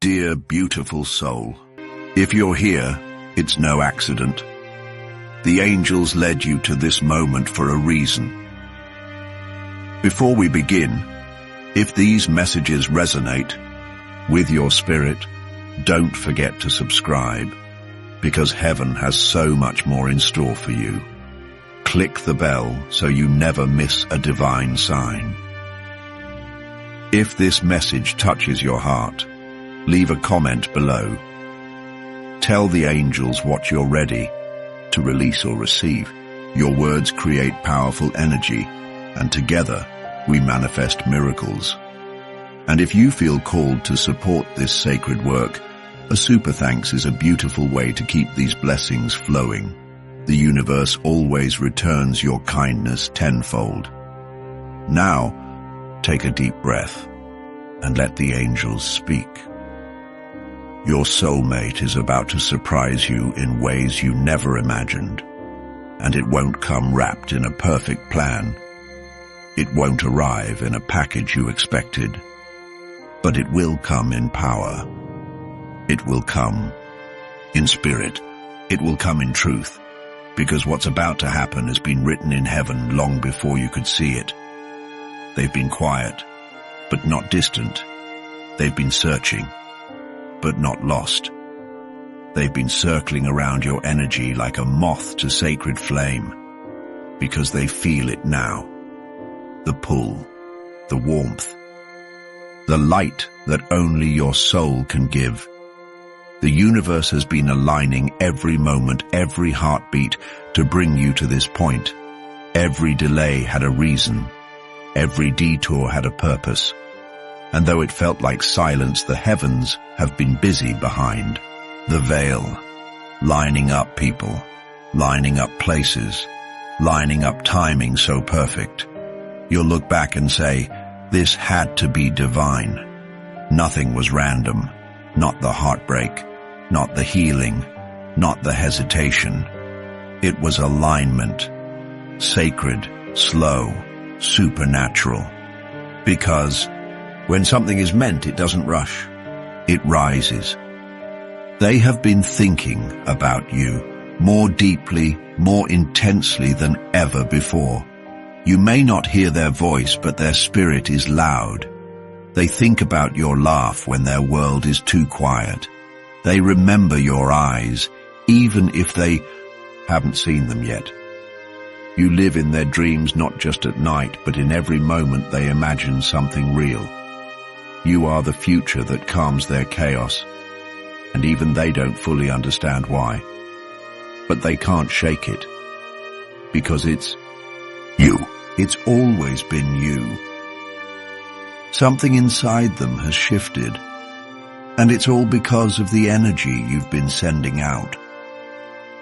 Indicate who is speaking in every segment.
Speaker 1: Dear beautiful soul, if you're here, it's no accident. The angels led you to this moment for a reason. Before we begin, if these messages resonate with your spirit, don't forget to subscribe, because heaven has so much more in store for you. Click the bell so you never miss a divine sign. If this message touches your heart, leave a comment below. Tell the angels what you're ready to release or receive. Your words create powerful energy, and together we manifest miracles. And if you feel called to support this sacred work, a super thanks is a beautiful way to keep these blessings flowing. The universe always returns your kindness tenfold. Now, take a deep breath and let the angels speak. Your soulmate is about to surprise you in ways you never imagined, and it won't come wrapped in a perfect plan. It won't arrive in a package you expected, but it will come in power. It will come in spirit. It will come in truth, because what's about to happen has been written in heaven long before you could see it. They've been quiet, but not distant. They've been searching, but not lost. They've been circling around your energy like a moth to sacred flame, because they feel it now. The pull, the warmth, the light that only your soul can give. The universe has been aligning every moment, every heartbeat to bring you to this point. Every delay had a reason. Every detour had a purpose. And though it felt like silence, the heavens have been busy behind the veil, lining up people, lining up places, lining up timing so perfect. You'll look back and say, this had to be divine. Nothing was random, not the heartbreak, not the healing, not the hesitation. It was alignment, sacred, slow, supernatural. Because when something is meant, it doesn't rush. It rises. They have been thinking about you more deeply, more intensely than ever before. You may not hear their voice, but their spirit is loud. They think about your laugh when their world is too quiet. They remember your eyes, even if they haven't seen them yet. You live in their dreams not just at night, but in every moment they imagine something real. You are the future that calms their chaos, and even they don't fully understand why. But they can't shake it, because it's you. It's always been you. Something inside them has shifted, and it's all because of the energy you've been sending out.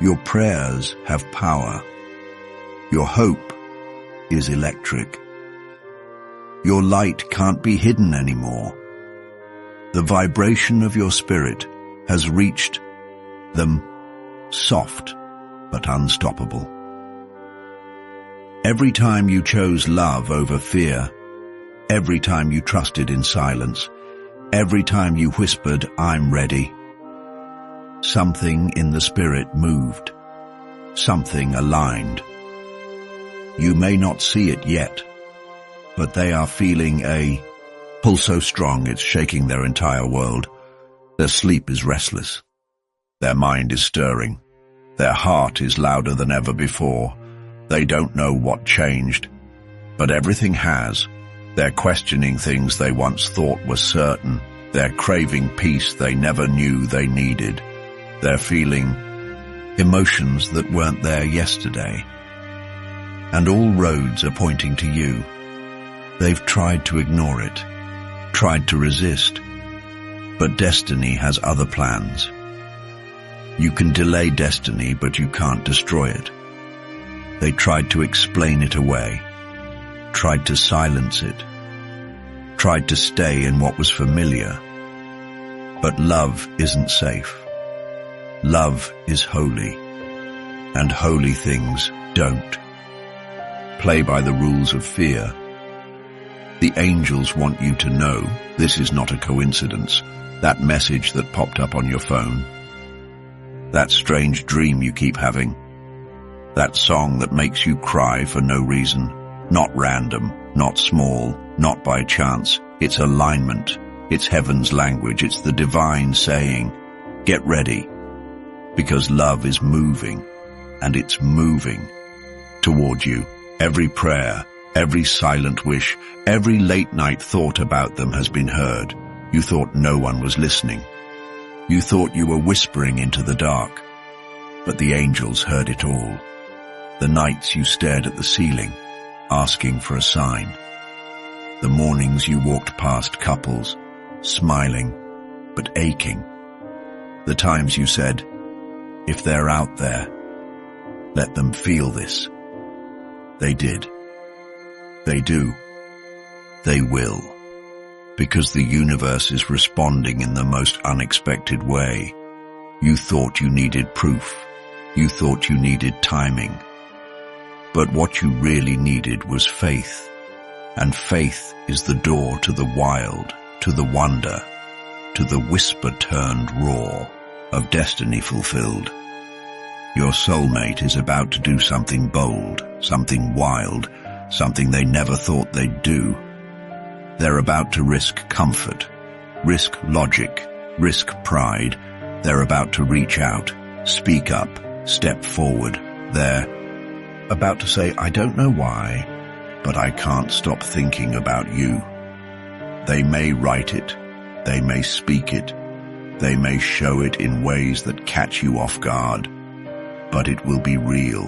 Speaker 1: Your prayers have power. Your hope is electric. Your light can't be hidden anymore. The vibration of your spirit has reached them, soft but unstoppable. Every time you chose love over fear, every time you trusted in silence, every time you whispered, I'm ready, something in the spirit moved, something aligned. You may not see it yet, but they are feeling a pull so strong it's shaking their entire world. Their sleep is restless. Their mind is stirring. Their heart is louder than ever before. They don't know what changed, but everything has. They're questioning things they once thought were certain. They're craving peace they never knew they needed. They're feeling emotions that weren't there yesterday. And all roads are pointing to you. They've tried to ignore it, tried to resist, but destiny has other plans. You can delay destiny, but you can't destroy it. They tried to explain it away, tried to silence it, tried to stay in what was familiar. But love isn't safe. Love is holy, and holy things don't play by the rules of fear. The angels want you to know this is not a coincidence. That message that popped up on your phone. That strange dream you keep having. That song that makes you cry for no reason. Not random, not small, not by chance. It's alignment. It's heaven's language. It's the divine saying, get ready. Because love is moving, and it's moving toward you. Every prayer, every silent wish, every late night thought about them has been heard. You thought no one was listening. You thought you were whispering into the dark, but the angels heard it all. The nights you stared at the ceiling, asking for a sign. The mornings you walked past couples, smiling, but aching. The times you said, if they're out there, let them feel this. They did. They do. They will. Because the universe is responding in the most unexpected way. You thought you needed proof. You thought you needed timing. But what you really needed was faith. And faith is the door to the wild, to the wonder, to the whisper turned roar of destiny fulfilled. Your soulmate is about to do something bold, something wild, something they never thought they'd do. They're about to risk comfort, risk logic, risk pride. They're about to reach out, speak up, step forward. They're about to say, I don't know why, but I can't stop thinking about you. They may write it, they may speak it, they may show it in ways that catch you off guard, but it will be real,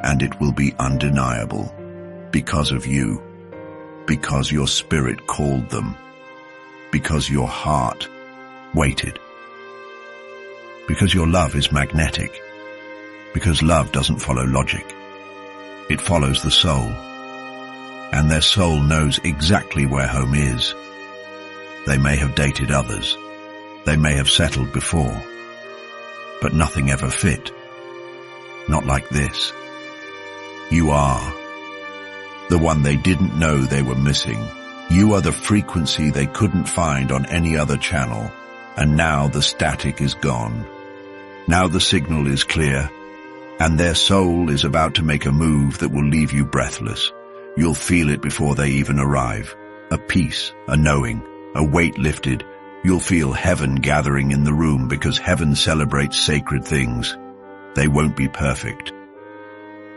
Speaker 1: and it will be undeniable, because of you, because your spirit called them, because your heart waited, because your love is magnetic, because love doesn't follow logic, it follows the soul, and their soul knows exactly where home is. They may have dated others, they may have settled before, but nothing ever fit. Not like this. You are the one they didn't know they were missing. You are the frequency they couldn't find on any other channel, and now the static is gone. Now the signal is clear, and their soul is about to make a move that will leave you breathless. You'll feel it before they even arrive. A peace, a knowing, a weight lifted. You'll feel heaven gathering in the room because heaven celebrates sacred things. They won't be perfect,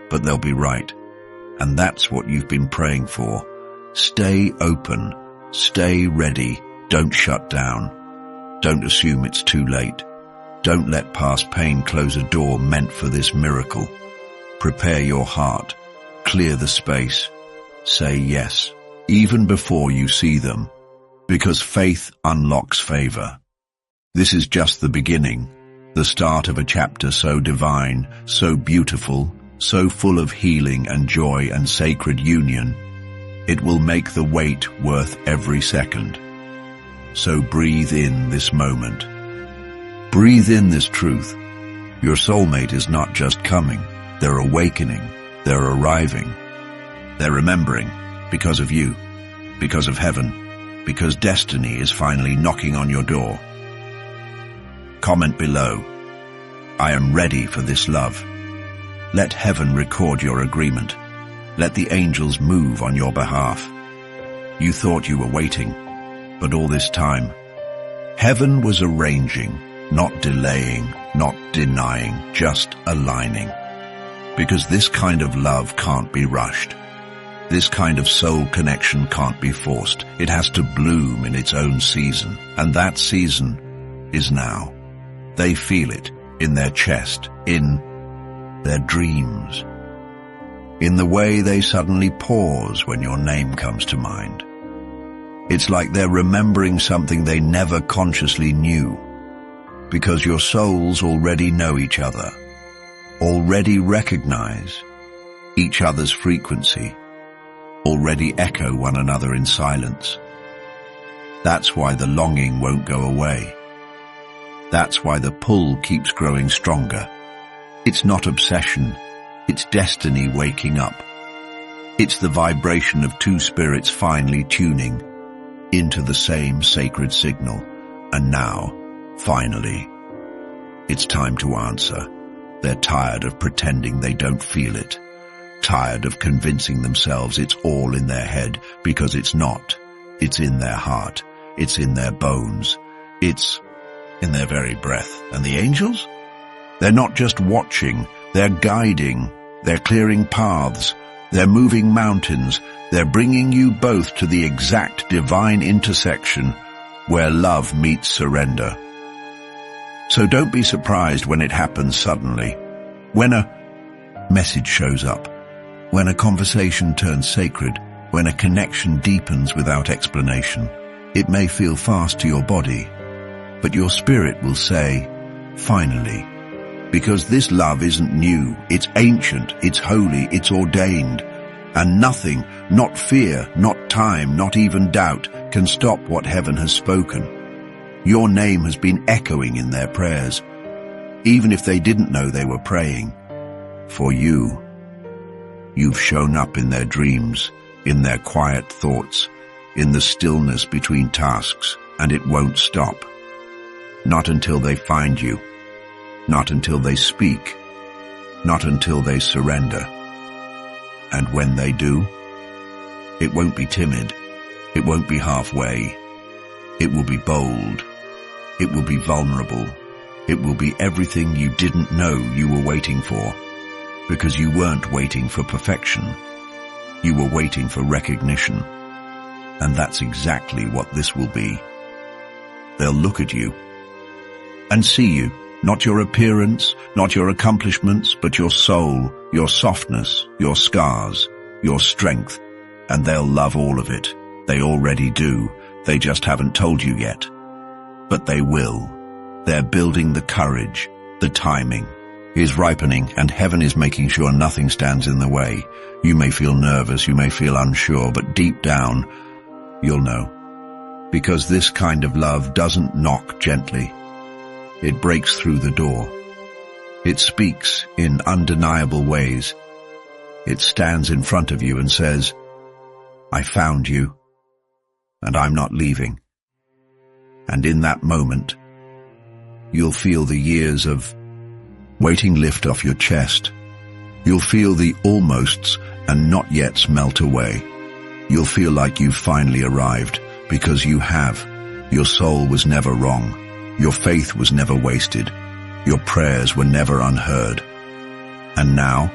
Speaker 1: but they'll be right. And that's what you've been praying for. Stay open, stay ready, don't shut down. Don't assume it's too late. Don't let past pain close a door meant for this miracle. Prepare your heart, clear the space, say yes, even before you see them, because faith unlocks favor. This is just the beginning. The start of a chapter so divine, so beautiful, so full of healing and joy and sacred union. It will make the wait worth every second. So breathe in this moment. Breathe in this truth. Your soulmate is not just coming. They're awakening. They're arriving. They're remembering because of you, because of heaven, because destiny is finally knocking on your door. Comment below, I am ready for this love. Let heaven record your agreement. Let the angels move on your behalf. You thought you were waiting, but all this time, heaven was arranging, not delaying, not denying, just aligning. Because this kind of love can't be rushed. This kind of soul connection can't be forced. It has to bloom in its own season, and that season is now. They feel it in their chest, in their dreams, in the way they suddenly pause when your name comes to mind. It's like they're remembering something they never consciously knew, because your souls already know each other, already recognize each other's frequency, already echo one another in silence. That's why the longing won't go away. That's why the pull keeps growing stronger. It's not obsession, it's destiny waking up. It's the vibration of two spirits finally tuning into the same sacred signal. And now, finally, it's time to answer. They're tired of pretending they don't feel it. Tired of convincing themselves it's all in their head, because it's not. It's in their heart. It's in their bones. It's in their very breath. And the angels? They're not just watching. They're guiding. They're clearing paths. They're moving mountains. They're bringing you both to the exact divine intersection where love meets surrender. So don't be surprised when it happens suddenly. When a message shows up. When a conversation turns sacred. When a connection deepens without explanation. It may feel fast to your body, but your spirit will say, finally. Because this love isn't new, it's ancient, it's holy, it's ordained. And nothing, not fear, not time, not even doubt, can stop what heaven has spoken. Your name has been echoing in their prayers, even if they didn't know they were praying. For you, you've shown up in their dreams, in their quiet thoughts, in the stillness between tasks, and it won't stop. Not until they find you. Not until they speak. Not until they surrender. And when they do, it won't be timid. It won't be halfway. It will be bold. It will be vulnerable. It will be everything you didn't know you were waiting for. Because you weren't waiting for perfection. You were waiting for recognition. And that's exactly what this will be. They'll look at you and see you. Not your appearance, not your accomplishments, but your soul, your softness, your scars, your strength. And they'll love all of it. They already do. They just haven't told you yet. But they will. They're building the courage. The timing is ripening, and heaven is making sure nothing stands in the way. You may feel nervous, you may feel unsure, but deep down, you'll know. Because this kind of love doesn't knock gently. It breaks through the door. It speaks in undeniable ways. It stands in front of you and says, I found you, and I'm not leaving. And in that moment, you'll feel the years of waiting lift off your chest. You'll feel the almosts and not yets melt away. You'll feel like you've finally arrived, because you have. Your soul was never wrong. Your faith was never wasted. Your prayers were never unheard. And now,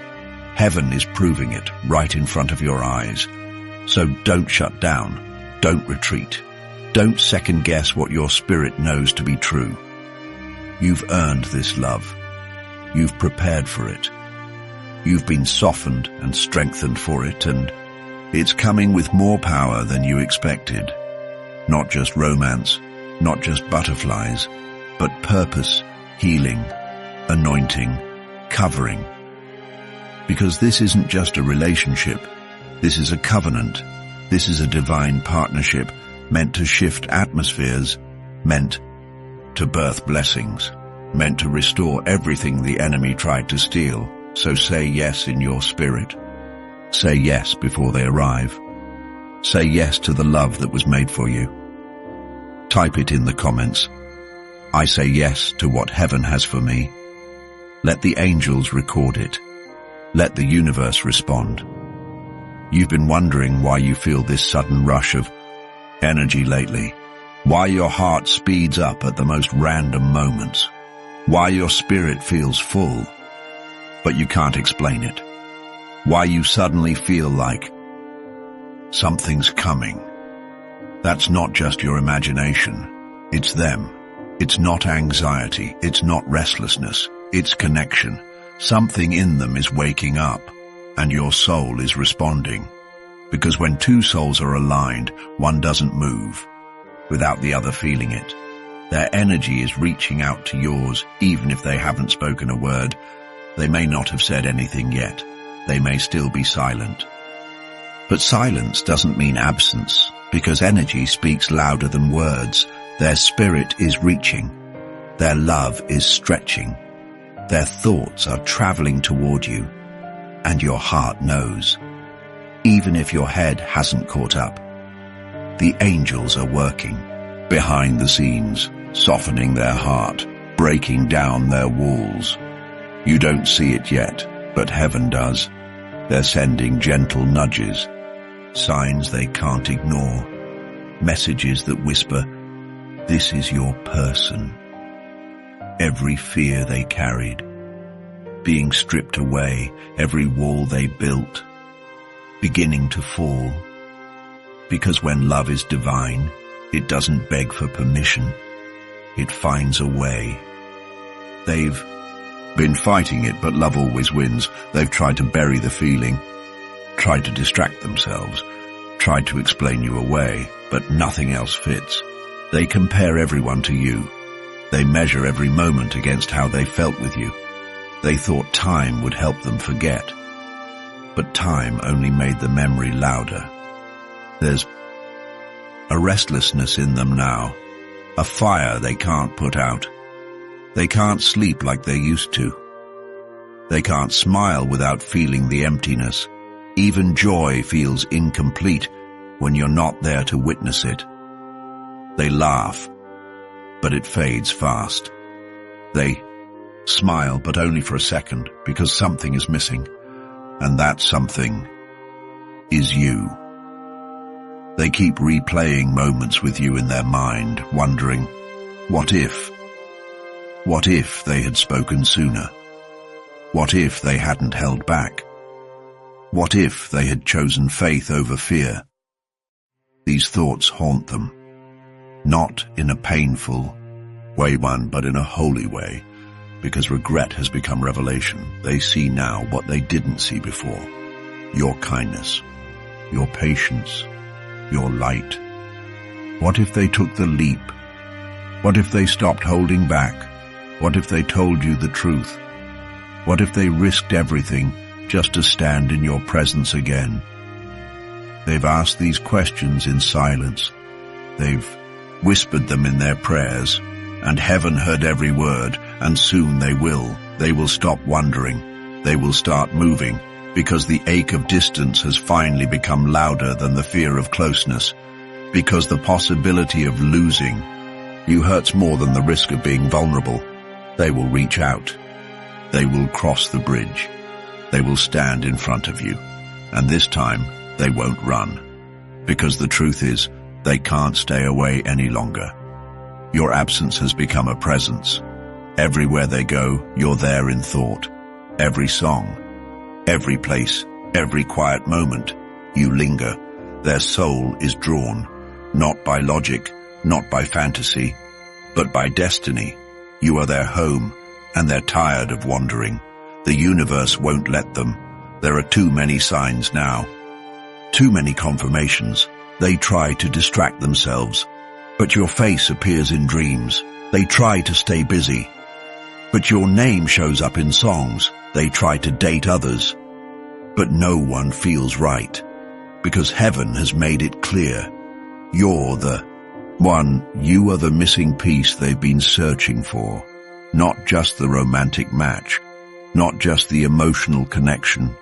Speaker 1: heaven is proving it right in front of your eyes. So don't shut down. Don't retreat. Don't second guess what your spirit knows to be true. You've earned this love. You've prepared for it. You've been softened and strengthened for it, and it's coming with more power than you expected. Not just romance, not just butterflies, but purpose, healing, anointing, covering. Because this isn't just a relationship. This is a covenant. This is a divine partnership meant to shift atmospheres, meant to birth blessings, meant to restore everything the enemy tried to steal. So say yes in your spirit. Say yes before they arrive. Say yes to the love that was made for you. Type it in the comments. I say yes to what heaven has for me. Let the angels record it. Let the universe respond. You've been wondering why you feel this sudden rush of energy lately. Why your heart speeds up at the most random moments. Why your spirit feels full, but you can't explain it. Why you suddenly feel like something's coming. That's not just your imagination. It's them. It's not anxiety. It's not restlessness. It's connection. Something in them is waking up, and your soul is responding. Because when two souls are aligned, one doesn't move without the other feeling it. Their energy is reaching out to yours, even if they haven't spoken a word. They may not have said anything yet. They may still be silent. But silence doesn't mean absence, because energy speaks louder than words. Their spirit is reaching. Their love is stretching. Their thoughts are traveling toward you, and your heart knows. Even if your head hasn't caught up, the angels are working behind the scenes, softening their heart, breaking down their walls. You don't see it yet, but heaven does. They're sending gentle nudges, signs they can't ignore, messages that whisper, "This is your person." Every fear they carried, being stripped away, every wall they built, beginning to fall. Because when love is divine, it doesn't beg for permission. It finds a way. They've been fighting it, but love always wins. They've tried to bury the feeling, tried to distract themselves, tried to explain you away, but nothing else fits. They compare everyone to you. They measure every moment against how they felt with you. They thought time would help them forget, but time only made the memory louder. There's a restlessness in them now, a fire they can't put out. They can't sleep like they used to. They can't smile without feeling the emptiness. Even joy feels incomplete when you're not there to witness it. They laugh, but it fades fast. They smile, but only for a second, because something is missing, and that something is you. They keep replaying moments with you in their mind, wondering, what if? What if they had spoken sooner? What if they hadn't held back? What if they had chosen faith over fear? These thoughts haunt them, not in a painful way but in a holy way, because regret has become revelation. They see now what they didn't see before. Your kindness, your patience, your light. What if they took the leap? What if they stopped holding back? What if they told you the truth? What if they risked everything just to stand in your presence again? They've asked these questions in silence. They've whispered them in their prayers, and heaven heard every word, and soon they will. They will stop wondering. They will start moving, because the ache of distance has finally become louder than the fear of closeness, because the possibility of losing you hurts more than the risk of being vulnerable. They will reach out. They will cross the bridge. They will stand in front of you. And this time, they won't run. Because the truth is, they can't stay away any longer. Your absence has become a presence. Everywhere they go, you're there in thought. Every song, every place, every quiet moment, you linger. Their soul is drawn, not by logic, not by fantasy, but by destiny. You are their home, and they're tired of wandering. The universe won't let them. There are too many signs now. Too many confirmations. They try to distract themselves, but your face appears in dreams. They try to stay busy, but your name shows up in songs. They try to date others, but no one feels right, because heaven has made it clear. You're the one. You are the missing piece they've been searching for. Not just the romantic match, not just the emotional connection.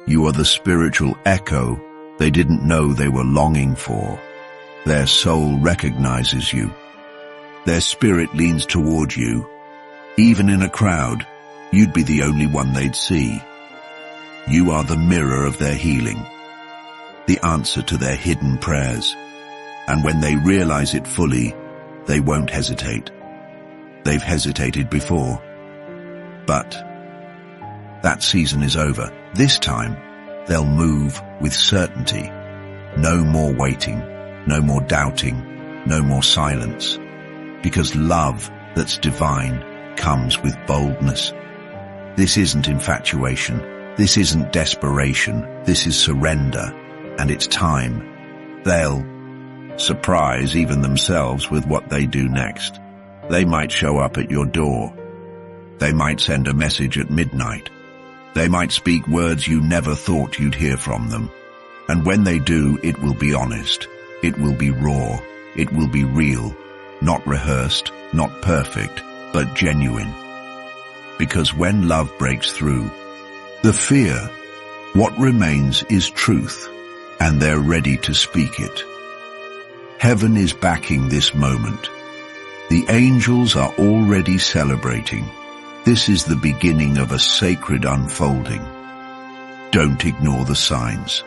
Speaker 1: You are the spiritual echo they didn't know they were longing for. Their soul recognizes you. Their spirit leans toward you. Even in a crowd, you'd be the only one they'd see. You are the mirror of their healing, the answer to their hidden prayers. And when they realize it fully, they won't hesitate. They've hesitated before, but that season is over. This time, they'll move with certainty. No more waiting, no more doubting, no more silence. Because love that's divine comes with boldness. This isn't infatuation. This isn't desperation. This is surrender, and it's time. They'll surprise even themselves with what they do next. They might show up at your door. They might send a message at midnight. They might speak words you never thought you'd hear from them. And when they do, it will be honest. It will be raw. It will be real. Not rehearsed, not perfect, but genuine. Because when love breaks through the fear, what remains is truth, and they're ready to speak it. Heaven is backing this moment. The angels are already celebrating. This is the beginning of a sacred unfolding. Don't ignore the signs.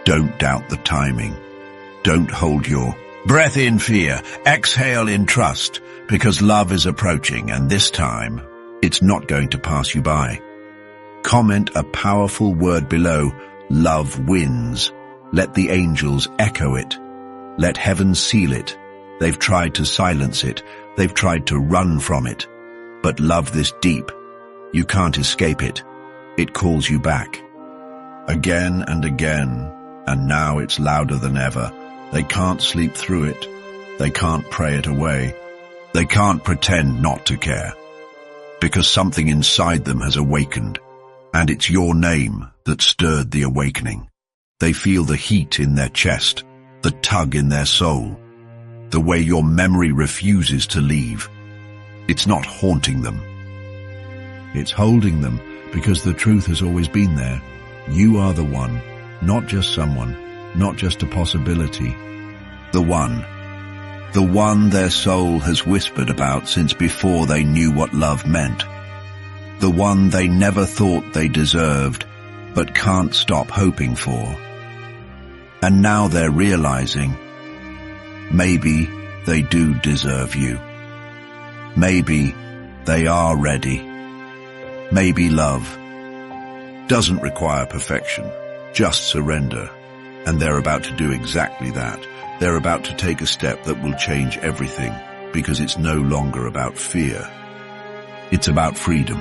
Speaker 1: Don't doubt the timing. Don't hold your breath in fear. Exhale in trust, because love is approaching, and this time, it's not going to pass you by. Comment a powerful word below. Love wins. Let the angels echo it. Let heaven seal it. They've tried to silence it. They've tried to run from it. But love this deep. You can't escape it. It calls you back. Again and again, and now it's louder than ever. They can't sleep through it. They can't pray it away. They can't pretend not to care. Because something inside them has awakened, and it's your name that stirred the awakening. They feel the heat in their chest, the tug in their soul, the way your memory refuses to leave. It's not haunting them. It's holding them, because the truth has always been there. You are the one, not just someone, not just a possibility. The one their soul has whispered about since before they knew what love meant. The one they never thought they deserved, but can't stop hoping for. And now they're realizing, maybe they do deserve you. Maybe they are ready. Maybe love doesn't require perfection, just surrender. And they're about to do exactly that. They're about to take a step that will change everything, because it's no longer about fear. It's about freedom.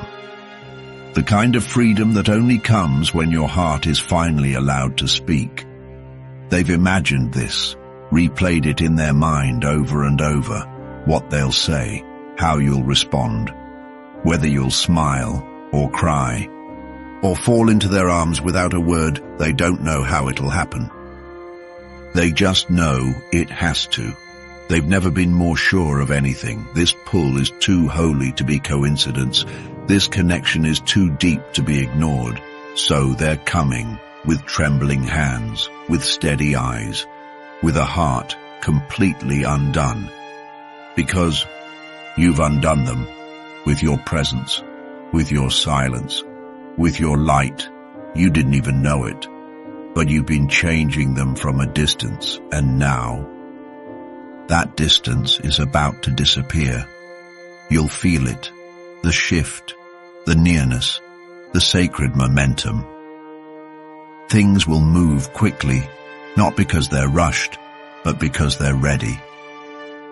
Speaker 1: The kind of freedom that only comes when your heart is finally allowed to speak. They've imagined this, replayed it in their mind over and over, what they'll say, how you'll respond, whether you'll smile or cry, or fall into their arms without a word. They don't know how it'll happen. They just know it has to. They've never been more sure of anything. This pull is too holy to be coincidence. This connection is too deep to be ignored. So they're coming, with trembling hands, with steady eyes, with a heart completely undone. Because you've undone them with your presence, with your silence, with your light. You didn't even know it, but you've been changing them from a distance, and now that distance is about to disappear. You'll feel it, the shift, the nearness, the sacred momentum. Things will move quickly, not because they're rushed, but because they're ready.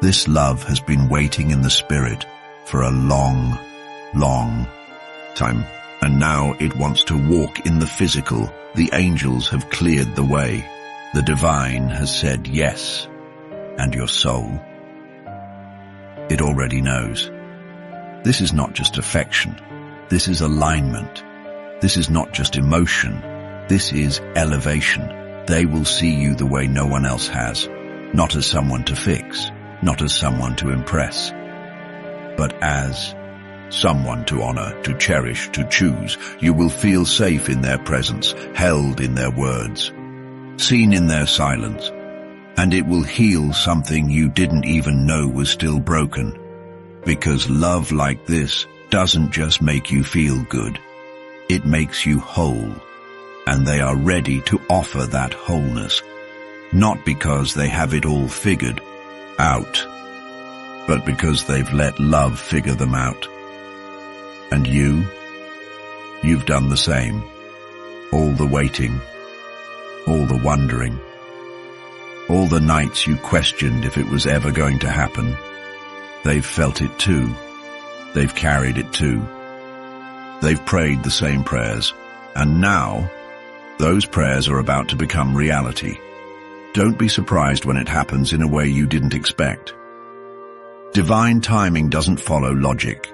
Speaker 1: This love has been waiting in the spirit for a long, long time, and now it wants to walk in the physical. The angels have cleared the way. The divine has said yes. And your soul, it already knows. This is not just affection. This is alignment. This is not just emotion. This is elevation. They will see you the way no one else has, not as someone to fix, not as someone to impress, but as someone to honor, to cherish, to choose. You will feel safe in their presence, held in their words, seen in their silence, and it will heal something you didn't even know was still broken. Because love like this doesn't just make you feel good, it makes you whole. And they are ready to offer that wholeness, not because they have it all figured out, but because they've let love figure them out. And you've done the same. All the waiting, all the wondering, all the nights you questioned if it was ever going to happen. They've felt it too. They've carried it too. They've prayed the same prayers, and now those prayers are about to become reality. Don't be surprised when it happens in a way you didn't expect. Divine timing doesn't follow logic.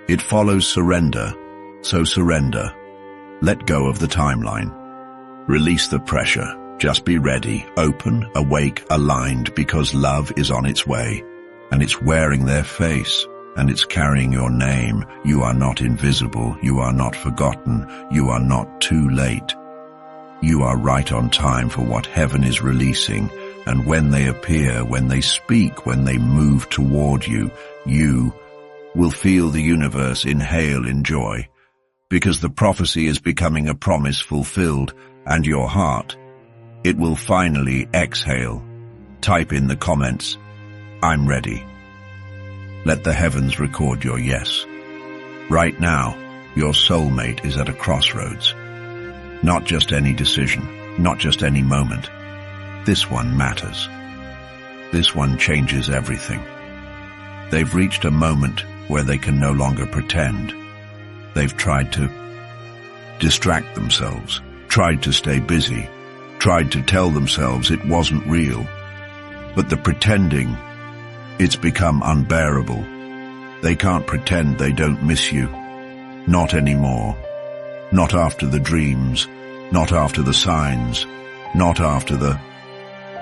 Speaker 1: It follows surrender. So surrender. Let go of the timeline. Release the pressure. Just be ready, open, awake, aligned, because love is on its way. And it's wearing their face, and it's carrying your name. You are not invisible. You are not forgotten. You are not too late. You are right on time for what heaven is releasing. And when they appear, when they speak, when they move toward you, you will feel the universe inhale in joy, because the prophecy is becoming a promise fulfilled, and your heart, it will finally exhale. Type in the comments, "I'm ready." Let the heavens record your yes. Right now, your soulmate is at a crossroads. Not just any decision, not just any moment. This one matters. This one changes everything. They've reached a moment where they can no longer pretend. They've tried to distract themselves, tried to stay busy, tried to tell themselves it wasn't real. But the pretending, it's become unbearable. They can't pretend they don't miss you. Not anymore. Not after the dreams, not after the signs, not after the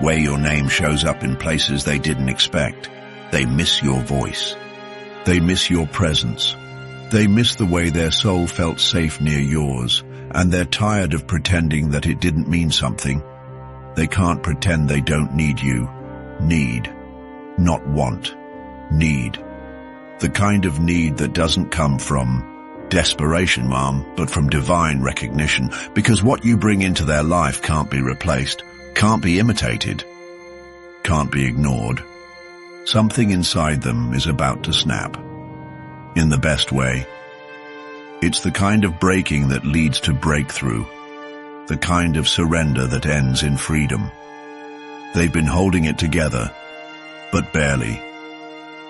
Speaker 1: way your name shows up in places they didn't expect. They miss your voice. They miss your presence. They miss the way their soul felt safe near yours, and they're tired of pretending that it didn't mean something. They can't pretend they don't need you. Need. Not want. Need. The kind of need that doesn't come from desperation, Mom, but from divine recognition, because what you bring into their life can't be replaced, can't be imitated, can't be ignored. Something inside them is about to snap. In the best way. It's the kind of breaking that leads to breakthrough, the kind of surrender that ends in freedom. They've been holding it together, but barely,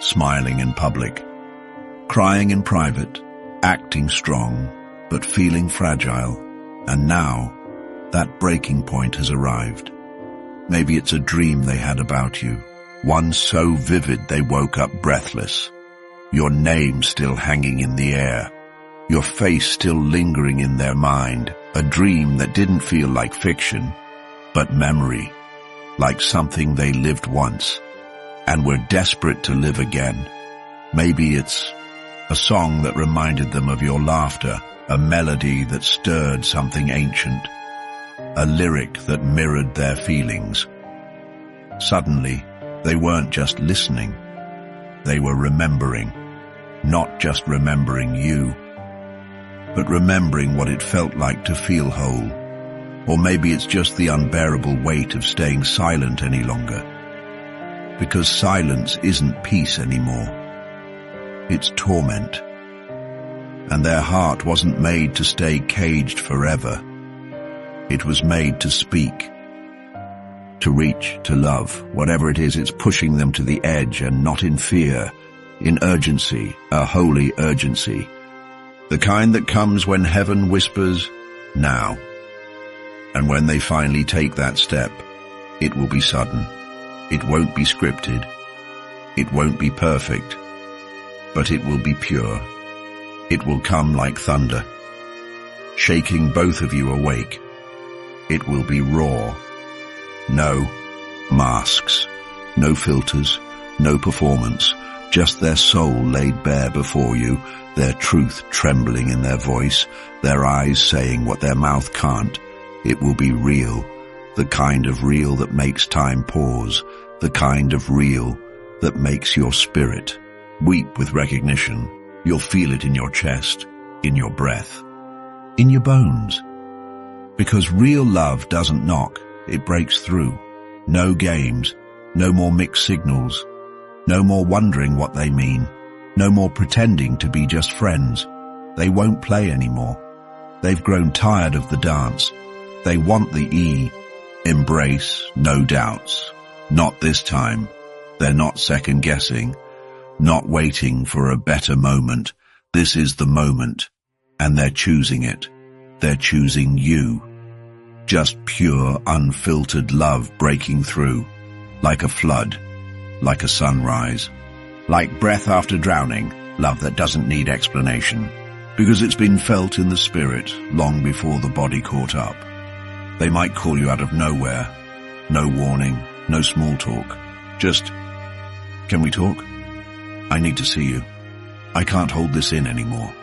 Speaker 1: smiling in public, crying in private, acting strong, but feeling fragile. And now, that breaking point has arrived. Maybe it's a dream they had about you, one so vivid they woke up breathless. Your name still hanging in the air, your face still lingering in their mind, a dream that didn't feel like fiction, but memory, like something they lived once, and were desperate to live again. Maybe it's a song that reminded them of your laughter, a melody that stirred something ancient, a lyric that mirrored their feelings. Suddenly, they weren't just listening, they were remembering. Not just remembering you, but remembering what it felt like to feel whole. Or maybe it's just the unbearable weight of staying silent any longer. Because silence isn't peace anymore. It's torment. And their heart wasn't made to stay caged forever. It was made to speak, to reach, to love. Whatever it is, it's pushing them to the edge, and not in fear, in urgency, a holy urgency. The kind that comes when heaven whispers, now. And when they finally take that step, it will be sudden. It won't be scripted. It won't be perfect. But it will be pure. It will come like thunder, shaking both of you awake. It will be raw. No masks, no filters, no performance. Just their soul laid bare before you, their truth trembling in their voice, their eyes saying what their mouth can't. It will be real, the kind of real that makes time pause, the kind of real that makes your spirit weep with recognition. You'll feel it in your chest, in your breath, in your bones. Because real love doesn't knock, it breaks through. No games, no more mixed signals. No more wondering what they mean. No more pretending to be just friends. They won't play anymore. They've grown tired of the dance. They want the embrace, no doubts. Not this time. They're not second-guessing, not waiting for a better moment. This is the moment, and they're choosing it. They're choosing you. Just pure, unfiltered love breaking through, like a flood. Like a sunrise, like breath after drowning, love that doesn't need explanation, because it's been felt in the spirit long before the body caught up. They might call you out of nowhere, no warning, no small talk, just, "Can we talk? I need to see you. I can't hold this in anymore."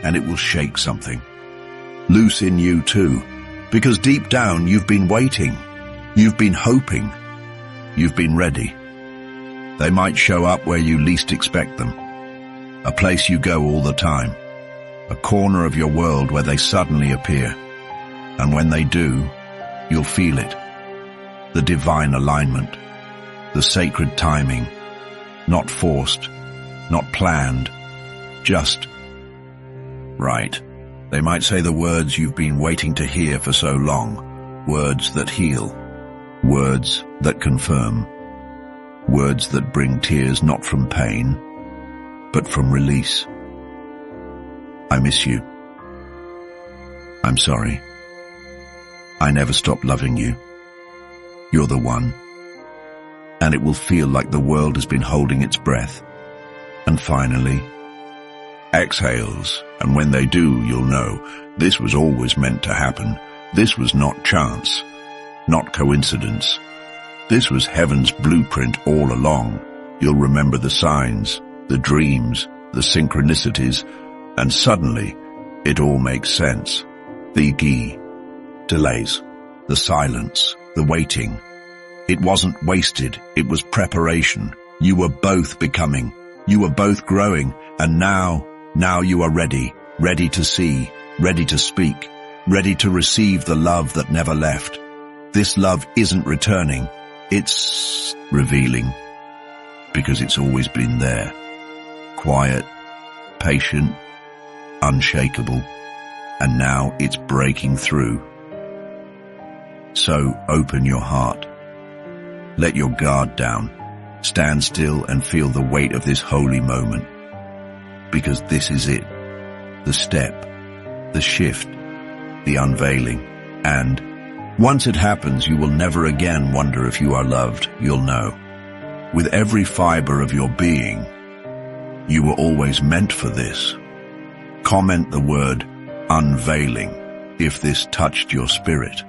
Speaker 1: And it will shake something loose in you too, because deep down you've been waiting, you've been hoping. You've been ready. They might show up where you least expect them. A place you go all the time. A corner of your world where they suddenly appear. And when they do, you'll feel it. The divine alignment. The sacred timing. Not forced. Not planned. Just right. They might say the words you've been waiting to hear for so long. Words that heal. Words that confirm. Words that bring tears not from pain, but from release. I miss you. I'm sorry. I never stopped loving you. You're the one. And it will feel like the world has been holding its breath. And finally, exhales, and when they do, you'll know this was always meant to happen. This was not chance, not coincidence. This was heaven's blueprint all along. You'll remember the signs, the dreams, the synchronicities, and suddenly it all makes sense. The delays, the silence, the waiting. It wasn't wasted, it was preparation. You were both becoming, you were both growing, and now you are ready to see, ready to speak, ready to receive the love that never left. This love isn't returning. It's revealing, because it's always been there. Quiet, patient, unshakable, and now it's breaking through. So open your heart. Let your guard down. Stand still and feel the weight of this holy moment. Because this is it. The step, the shift, the unveiling, and once it happens, you will never again wonder if you are loved. You'll know. With every fiber of your being, you were always meant for this. Comment the word unveiling if this touched your spirit.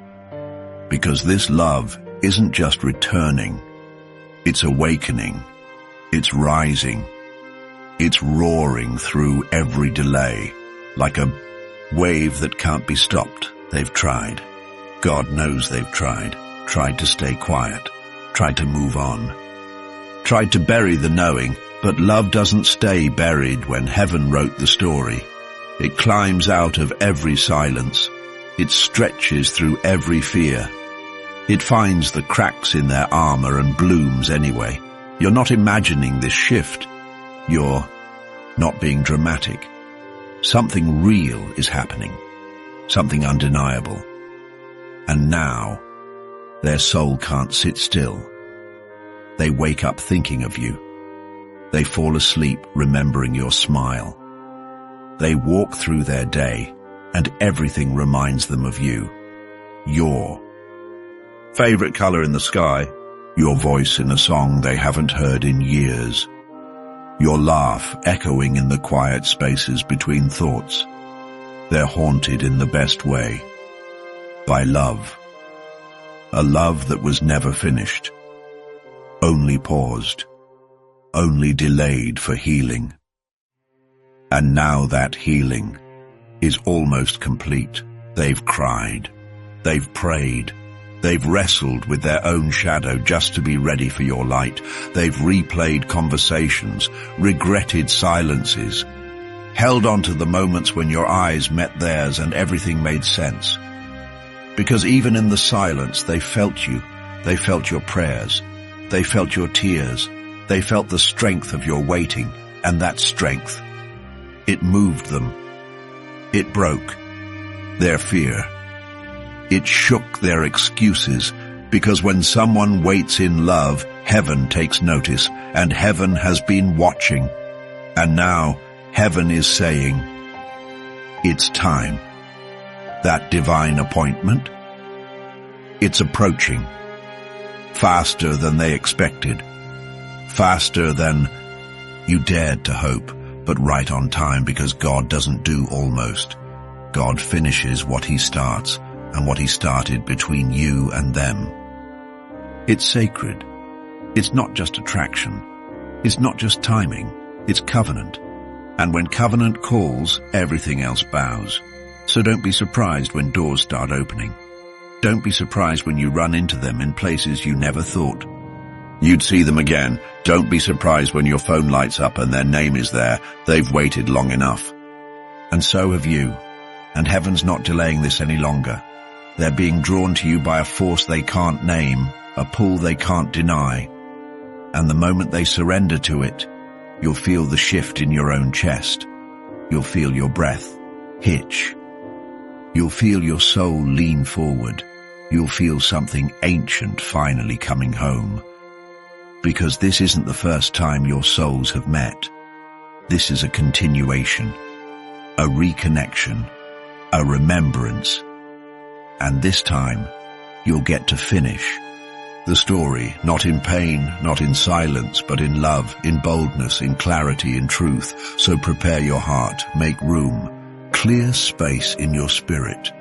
Speaker 1: Because this love isn't just returning. It's awakening. It's rising. It's roaring through every delay. Like a wave that can't be stopped. They've tried. God knows they've tried to stay quiet, tried to move on, tried to bury the knowing, but love doesn't stay buried when heaven wrote the story. It climbs out of every silence. It stretches through every fear. It finds the cracks in their armor and blooms anyway. You're not imagining this shift. You're not being dramatic. Something real is happening. Something undeniable. And now, their soul can't sit still. They wake up thinking of you. They fall asleep remembering your smile. They walk through their day, and everything reminds them of you. Your favorite color in the sky, your voice in a song they haven't heard in years, your laugh echoing in the quiet spaces between thoughts. They're haunted in the best way. By love. A love that was never finished. Only paused. Only delayed for healing. And now that healing is almost complete. They've cried. They've prayed. They've wrestled with their own shadow just to be ready for your light. They've replayed conversations, regretted silences, held on to the moments when your eyes met theirs and everything made sense. Because even in the silence, they felt you. They felt your prayers. They felt your tears. They felt the strength of your waiting. And that strength, it moved them. It broke their fear. It shook their excuses. Because when someone waits in love, heaven takes notice. And heaven has been watching. And now, heaven is saying, it's time. That divine appointment, it's approaching. Faster than they expected. Faster than you dared to hope, but right on time, because God doesn't do almost. God finishes what he starts, and what he started between you and them. It's sacred. It's not just attraction. It's not just timing. It's covenant. And when covenant calls, everything else bows. So don't be surprised when doors start opening. Don't be surprised when you run into them in places you never thought. You'd see them again. Don't be surprised when your phone lights up and their name is there. They've waited long enough. And so have you. And heaven's not delaying this any longer. They're being drawn to you by a force they can't name, a pull they can't deny. And the moment they surrender to it, you'll feel the shift in your own chest. You'll feel your breath hitch. You'll feel your soul lean forward. You'll feel something ancient finally coming home. Because this isn't the first time your souls have met. This is a continuation, a reconnection, a remembrance. And this time, you'll get to finish the story, not in pain, not in silence, but in love, in boldness, in clarity, in truth. So prepare your heart, make room, clear space in your spirit,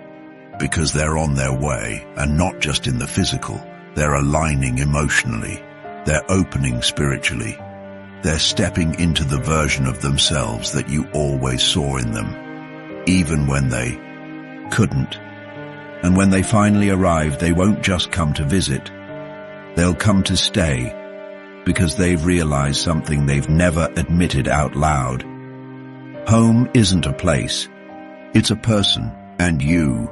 Speaker 1: because they're on their way, and not just in the physical. They're aligning emotionally. They're opening spiritually. They're stepping into the version of themselves that you always saw in them, even when they couldn't. And when they finally arrive, they won't just come to visit. They'll come to stay, because they've realized something they've never admitted out loud. Home isn't a place, it's a person, and you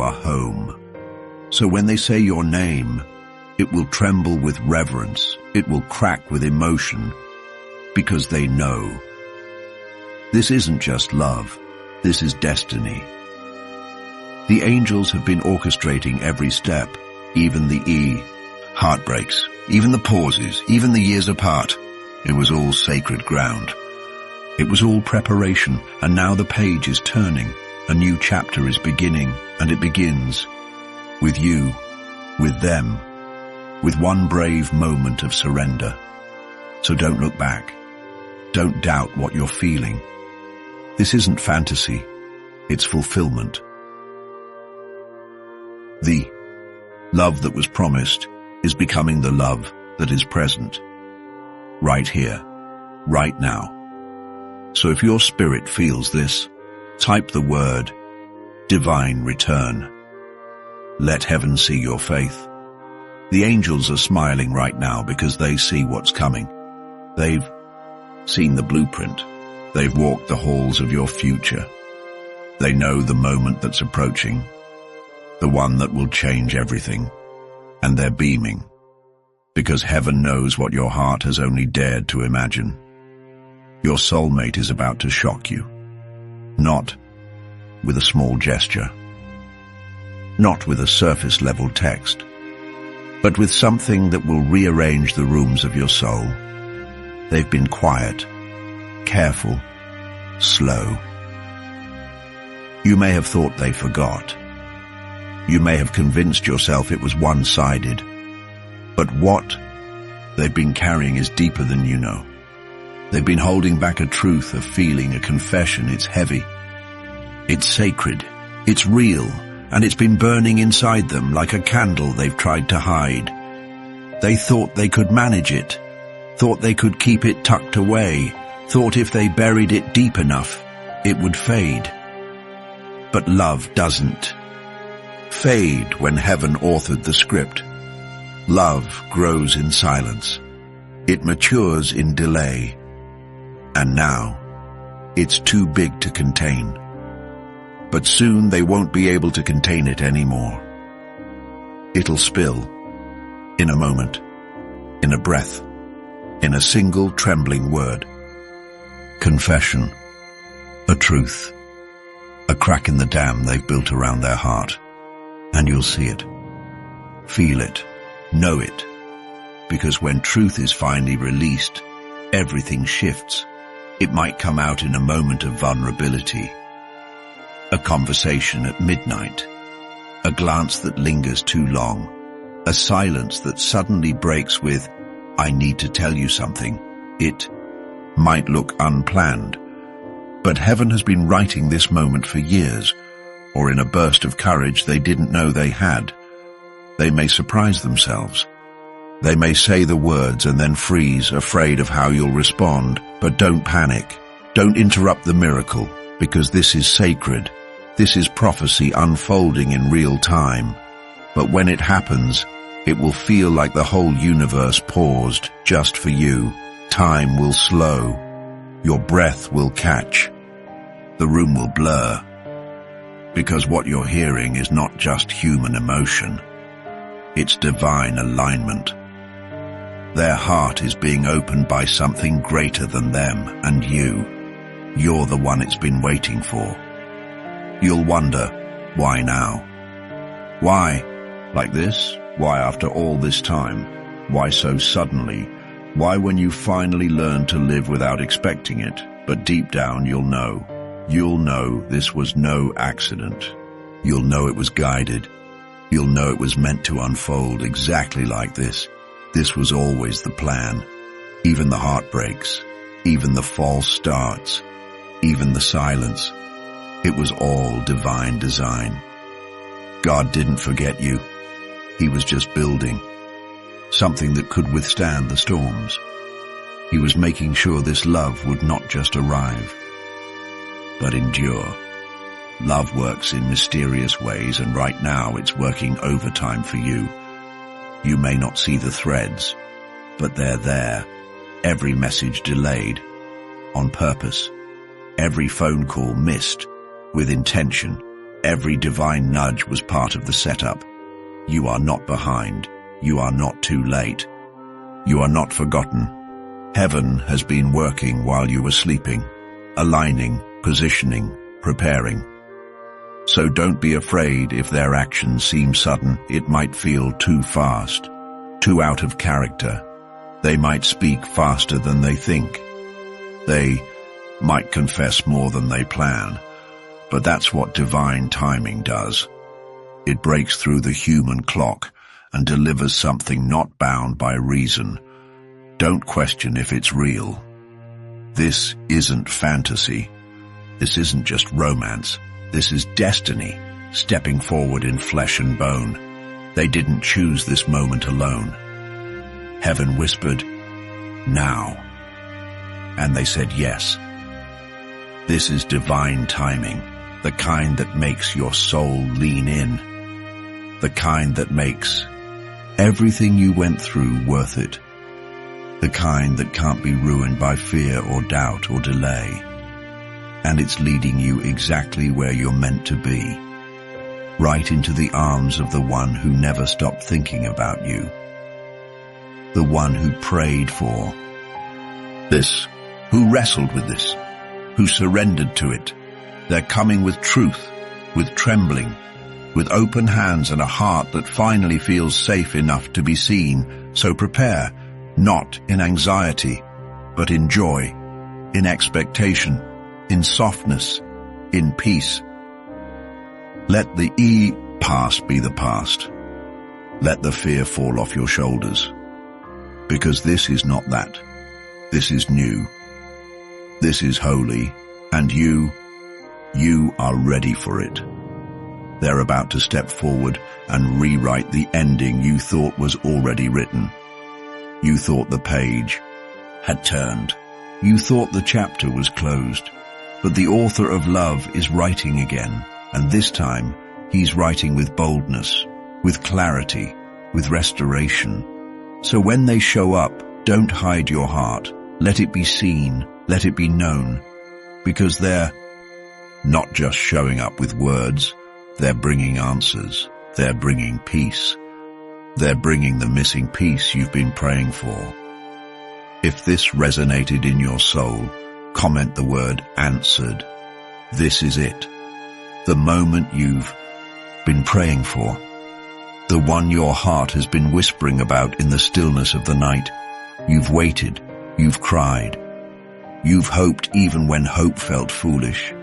Speaker 1: are home. So when they say your name, it will tremble with reverence, it will crack with emotion, because they know. This isn't just love, this is destiny. The angels have been orchestrating every step, even the heartbreaks, even the pauses, even the years apart. It was all sacred ground. It was all preparation, and now the page is turning. A new chapter is beginning, and it begins with you, with them, with one brave moment of surrender. So don't look back. Don't doubt what you're feeling. This isn't fantasy, it's fulfillment. The love that was promised is becoming the love that is present, right here, right now. So if your spirit feels this, type the word, divine return. Let heaven see your faith. The angels are smiling right now because they see what's coming. They've seen the blueprint. They've walked the halls of your future. They know the moment that's approaching, the one that will change everything. And they're beaming, because heaven knows what your heart has only dared to imagine. Your soulmate is about to shock you, not with a small gesture, not with a surface-level text, but with something that will rearrange the rooms of your soul. They've been quiet, careful, slow. You may have thought they forgot. You may have convinced yourself it was one-sided. But what they've been carrying is deeper than you know. They've been holding back a truth, a feeling, a confession. It's heavy. It's sacred. It's real. And it's been burning inside them like a candle they've tried to hide. They thought they could manage it. Thought they could keep it tucked away. Thought if they buried it deep enough, it would fade. But love doesn't fade when heaven authored the script. Love grows in silence. It matures in delay. And now, it's too big to contain. But soon they won't be able to contain it anymore. It'll spill, in a moment, in a breath, in a single trembling word. Confession, a truth, a crack in the dam they've built around their heart. And you'll see it, feel it, know it, because when truth is finally released, everything shifts. It might come out in a moment of vulnerability, a conversation at midnight, a glance that lingers too long, a silence that suddenly breaks with, "I need to tell you something." It might look unplanned, but heaven has been writing this moment for years, or in a burst of courage they didn't know they had. They may surprise themselves. They may say the words and then freeze, afraid of how you'll respond. But don't panic. Don't interrupt the miracle, because this is sacred. This is prophecy unfolding in real time. But when it happens, It will feel like the whole universe paused just for you. Time will slow. Your breath will catch. The room will blur. Because what you're hearing is not just human emotion. It's divine alignment. Their heart is being opened by something greater than them and you. You're the one it's been waiting for. You'll wonder, why now? Why like this? Why after all this time? Why so suddenly? Why when you finally learn to live without expecting it? But deep down you'll know. You'll know this was no accident. You'll know it was guided. You'll know it was meant to unfold exactly like this. This was always the plan. Even the heartbreaks, even the false starts, even the silence. It was all divine design. God didn't forget you. He was just building something that could withstand the storms. He was making sure this love would not just arrive, but endure. Love works in mysterious ways, and right now it's working overtime for you. You may not see the threads, but they're there. Every message delayed, on purpose. Every phone call missed, with intention. Every divine nudge was part of the setup. You are not behind. You are not too late. You are not forgotten. Heaven has been working while you were sleeping, aligning, positioning, preparing. So don't be afraid if their actions seem sudden. It might feel too fast, too out of character. They might speak faster than they think. They might confess more than they plan. But that's what divine timing does. It breaks through the human clock and delivers something not bound by reason. Don't question if it's real. This isn't fantasy. This isn't just romance. This is destiny, stepping forward in flesh and bone. They didn't choose this moment alone. Heaven whispered, "Now." And they said yes. This is divine timing, the kind that makes your soul lean in, the kind that makes everything you went through worth it, the kind that can't be ruined by fear or doubt or delay. And it's leading you exactly where you're meant to be, right into the arms of the one who never stopped thinking about you, the one who prayed for this, who wrestled with this, who surrendered to it. They're coming with truth, with trembling, with open hands and a heart that finally feels safe enough to be seen. So prepare, not in anxiety, but in joy, in expectation, in softness, in peace. Let the past be the past. Let the fear fall off your shoulders. Because this is not that. This is new. This is holy, and you are ready for it. They're about to step forward and rewrite the ending you thought was already written. You thought the page had turned. You thought the chapter was closed. But the author of love is writing again, and this time he's writing with boldness, with clarity, with restoration. So when they show up, don't hide your heart. Let it be seen, let it be known, because they're not just showing up with words, they're bringing answers, they're bringing peace. They're bringing the missing piece you've been praying for. If this resonated in your soul, comment the word answered. This is it. The moment you've been praying for. The one your heart has been whispering about in the stillness of the night. You've waited. You've cried. You've hoped even when hope felt foolish.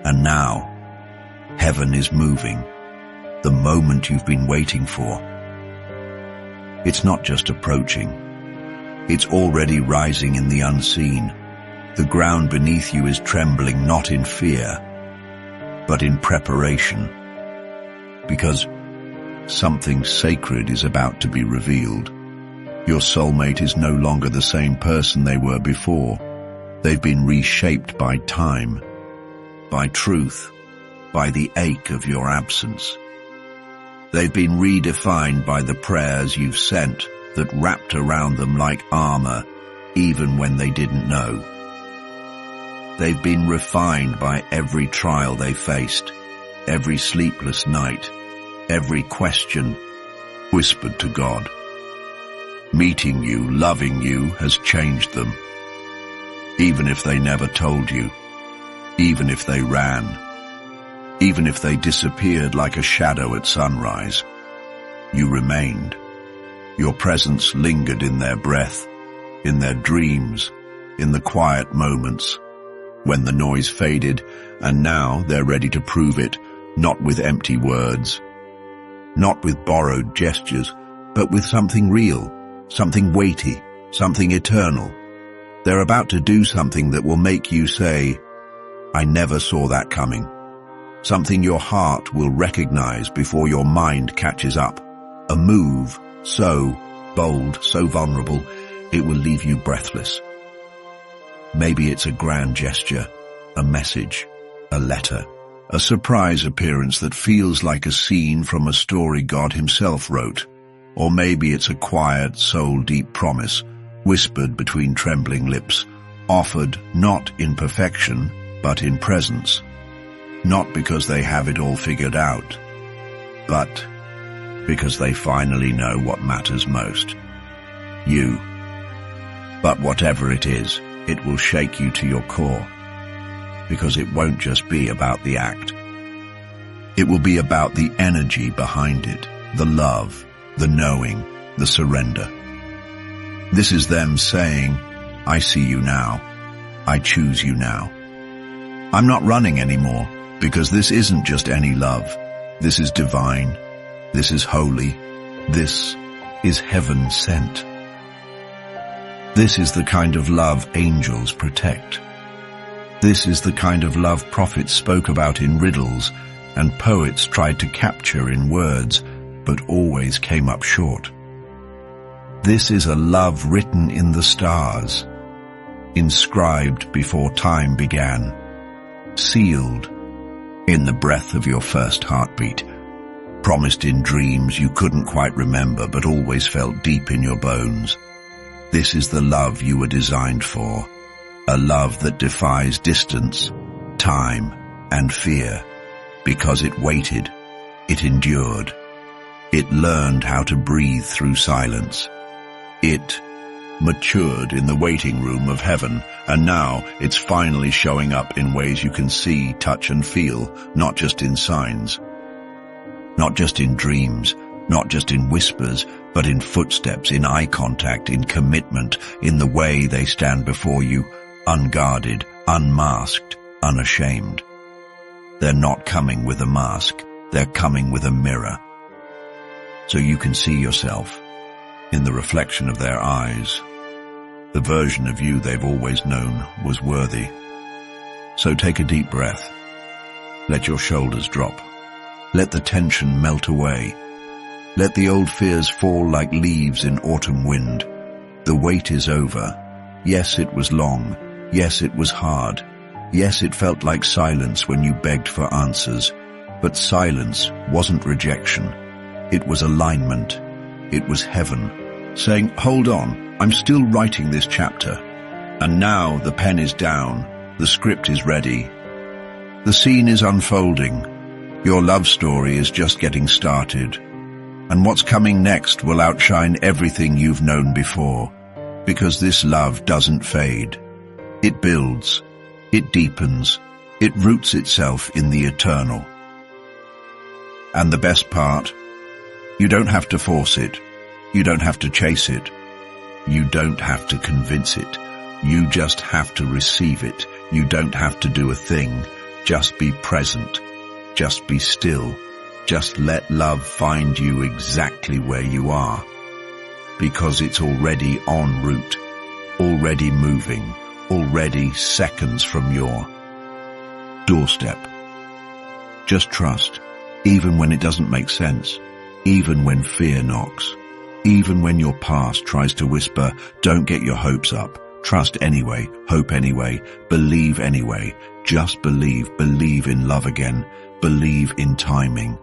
Speaker 1: And now, heaven is moving. The moment you've been waiting for. It's not just approaching. It's already rising in the unseen. The ground beneath you is trembling not in fear, but in preparation. Because something sacred is about to be revealed. Your soulmate is no longer the same person they were before. They've been reshaped by time, by truth, by the ache of your absence. They've been redefined by the prayers you've sent that wrapped around them like armor, even when they didn't know. They've been refined by every trial they faced, every sleepless night, every question whispered to God. Meeting you, loving you, has changed them. Even if they never told you, even if they ran, even if they disappeared like a shadow at sunrise, you remained. Your presence lingered in their breath, in their dreams, in the quiet moments, when the noise faded, and now they're ready to prove it, not with empty words, not with borrowed gestures, but with something real, something weighty, something eternal. They're about to do something that will make you say, "I never saw that coming." Something your heart will recognize before your mind catches up. A move so bold, so vulnerable, it will leave you breathless. Maybe it's a grand gesture, a message, a letter, a surprise appearance that feels like a scene from a story God himself wrote. Or maybe it's a quiet, soul-deep promise, whispered between trembling lips, offered not in perfection, but in presence. Not because they have it all figured out, but because they finally know what matters most. You. But whatever it is, it will shake you to your core, because it won't just be about the act. It will be about the energy behind it, the love, the knowing, the surrender. This is them saying, "I see you now. I choose you now. I'm not running anymore, because this isn't just any love. This is divine. This is holy. This is heaven sent. This is the kind of love angels protect. This is the kind of love prophets spoke about in riddles and poets tried to capture in words, but always came up short. This is a love written in the stars, inscribed before time began, sealed in the breath of your first heartbeat, promised in dreams you couldn't quite remember but always felt deep in your bones. This is the love you were designed for, a love that defies distance, time, and fear, because it waited, it endured, it learned how to breathe through silence. It matured in the waiting room of heaven, and now it's finally showing up in ways you can see, touch, and feel, not just in signs, not just in dreams, not just in whispers, but in footsteps, in eye contact, in commitment, in the way they stand before you, unguarded, unmasked, unashamed. They're not coming with a mask, they're coming with a mirror. So you can see yourself in the reflection of their eyes. The version of you they've always known was worthy. So take a deep breath. Let your shoulders drop. Let the tension melt away. Let the old fears fall like leaves in autumn wind. The wait is over. Yes, it was long. Yes, it was hard. Yes, it felt like silence when you begged for answers. But silence wasn't rejection. It was alignment. It was heaven, saying, "Hold on, I'm still writing this chapter." And now the pen is down. The script is ready. The scene is unfolding. Your love story is just getting started. And what's coming next will outshine everything you've known before, because this love doesn't fade. It builds, it deepens, it roots itself in the eternal. And the best part, you don't have to force it. You don't have to chase it. You don't have to convince it. You just have to receive it. You don't have to do a thing. Just be present. Just be still. Just let love find you exactly where you are. Because it's already en route, already moving, already seconds from your doorstep. Just trust, even when it doesn't make sense, even when fear knocks, even when your past tries to whisper, "Don't get your hopes up." Trust anyway, hope anyway, believe anyway. Just believe in love again, believe in timing.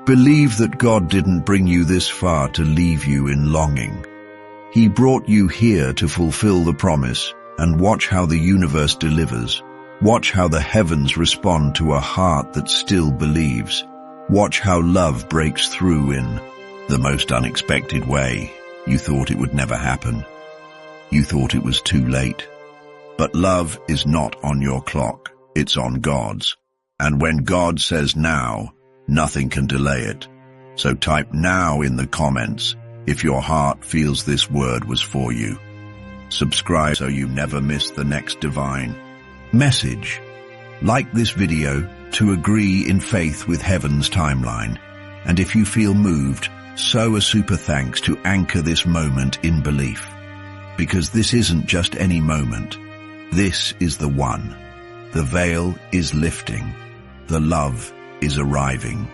Speaker 1: Believe that God didn't bring you this far to leave you in longing. He brought you here to fulfill the promise, and watch how the universe delivers. Watch how the heavens respond to a heart that still believes. Watch how love breaks through in the most unexpected way. You thought it would never happen. You thought it was too late. But love is not on your clock, it's on God's. And when God says now, nothing can delay it. So type now in the comments if your heart feels this word was for you. Subscribe so you never miss the next divine message. Like this video to agree in faith with heaven's timeline. And if you feel moved, sow a super thanks to anchor this moment in belief. Because this isn't just any moment. This is the one. The veil is lifting. The love is arriving.